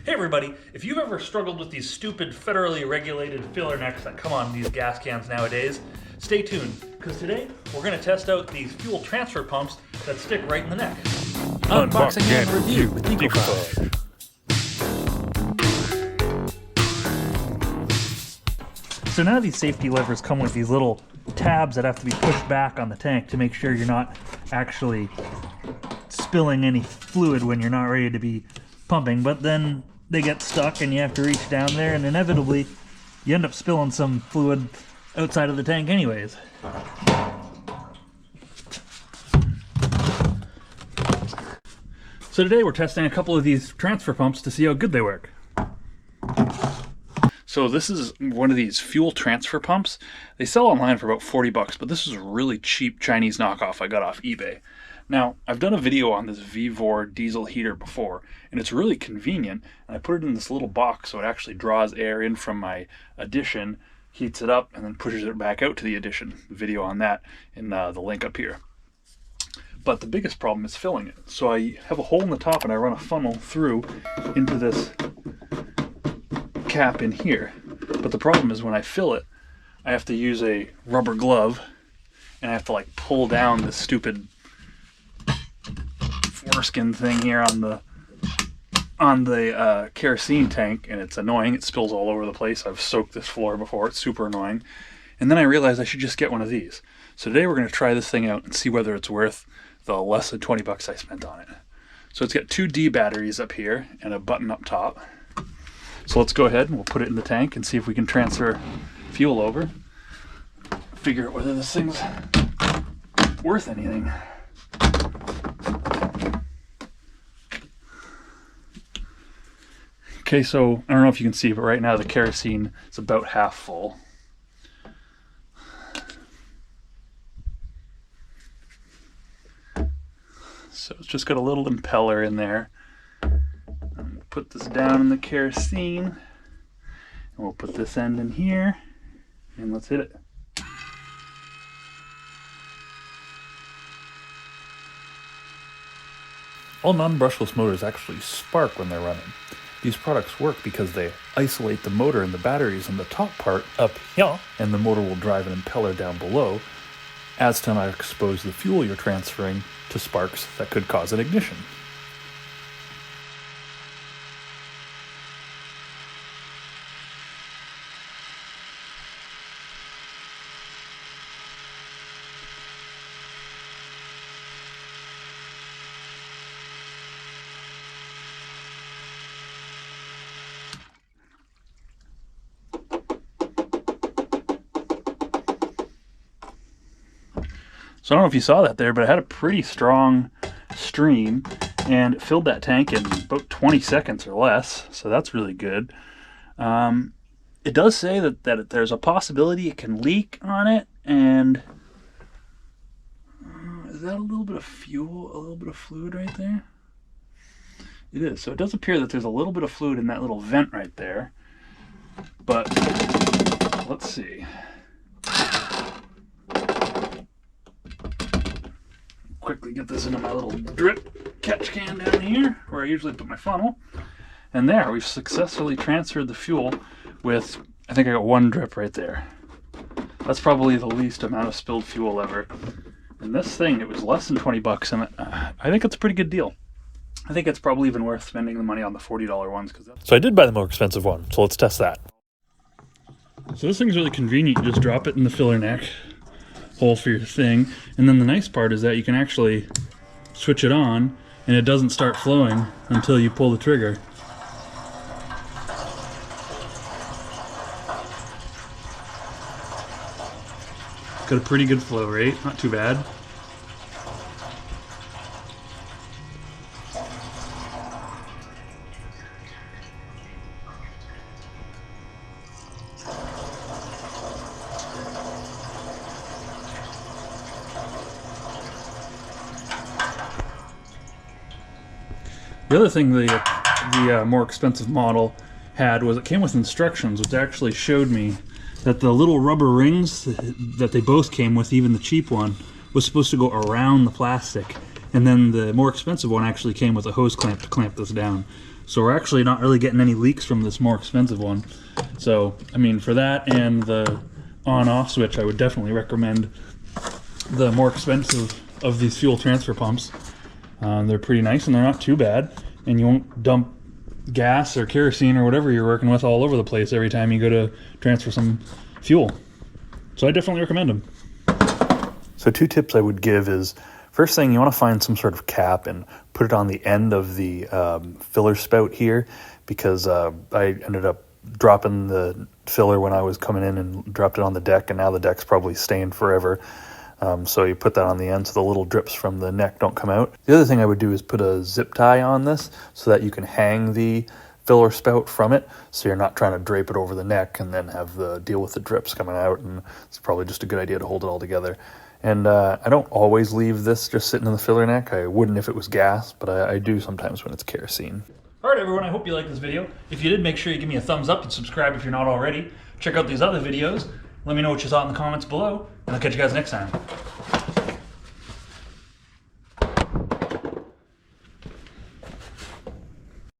Hey everybody, if you've ever struggled with these stupid federally regulated filler necks that come on these gas cans nowadays, stay tuned, because today we're going to test out these fuel transfer pumps that stick right in the neck. Unboxing and review with Ecophage. So now these safety levers come with these little tabs that have to be pushed back on the tank to make sure you're not actually spilling any fluid when you're not ready to be pumping, but then they get stuck and you have to reach down there and inevitably you end up spilling some fluid outside of the tank anyways. So today we're testing a couple of these transfer pumps to see how good they work. So this is one of these fuel transfer pumps. They sell online for about 40 bucks, but this is a really cheap Chinese knockoff I got off eBay. Now, I've done a video on this VEVOR diesel heater before, and it's really convenient. And I put it in this little box so it actually draws air in from my addition, heats it up, and then pushes it back out to the addition. The video on that in the link up here. But the biggest problem is filling it. So I have a hole in the top and I run a funnel through into this cap in here. But the problem is when I fill it, I have to use a rubber glove and I have to like pull down this stupid foreskin thing here on the kerosene tank, and it's annoying. It spills all over the place. I've soaked this floor before. It's super annoying. And then I realized I should just get one of these. So today we're going to try this thing out and see whether it's worth the less than 20 bucks I spent on it. So it's got two D batteries up here and a button up top. So let's go ahead and we'll put it in the tank and see if we can transfer fuel over. Figure out whether this thing's worth anything. Okay, so I don't know if you can see, but right now the kerosene is about half full. So it's just got a little impeller in there. And we'll put this down in the kerosene. And we'll put this end in here. And let's hit it. All non-brushless motors actually spark when they're running. These products work because they isolate the motor and the batteries in the top part up here, and the motor will drive an impeller down below, as to not expose the fuel you're transferring to sparks that could cause an ignition. So I don't know if you saw that there, but I had a pretty strong stream and it filled that tank in about 20 seconds or less. So that's really good. It does say that there's a possibility it can leak on it. And is that a little bit of fuel, a little bit of fluid right there? It is. So it does appear that there's a little bit of fluid in that little vent right there. But let's see. Quickly get this into my little drip catch can down here where I usually put my funnel, and there we've successfully transferred the fuel with, I think I got one drip right there. That's probably the least amount of spilled fuel ever. And this thing, it was less than 20 bucks, and I think it's a pretty good deal. I think it's probably even worth spending the money on the $40 ones. So I did buy the more expensive one, so let's test that. So this thing's really convenient. You just drop it in the filler neck hole for your thing, and then the nice part is that you can actually switch it on and it doesn't start flowing until you pull the trigger. Got a pretty good flow rate, not too bad. The other thing the more expensive model had was it came with instructions, which actually showed me that the little rubber rings that they both came with, even the cheap one, was supposed to go around the plastic. And then the more expensive one actually came with a hose clamp to clamp this down. So we're actually not really getting any leaks from this more expensive one. So, I mean, for that and the on-off switch, I would definitely recommend the more expensive of these fuel transfer pumps. They're pretty nice and they're not too bad, and you won't dump gas or kerosene or whatever you're working with all over the place every time you go to transfer some fuel. So I definitely recommend them. So 2 tips I would give is, first thing, you want to find some sort of cap and put it on the end of the filler spout here, because I ended up dropping the filler when I was coming in and dropped it on the deck, and now the deck's probably stained forever. So you put that on the end so the little drips from the neck don't come out. The other thing I would do is put a zip tie on this so that you can hang the filler spout from it, so you're not trying to drape it over the neck and then have the deal with the drips coming out, and it's probably just a good idea to hold it all together. And I don't always leave this just sitting in the filler neck. I wouldn't if it was gas, but I do sometimes when it's kerosene. Alright everyone, I hope you liked this video. If you did, make sure you give me a thumbs up and subscribe if you're not already. Check out these other videos. Let me know what you thought in the comments below, and I'll catch you guys next time.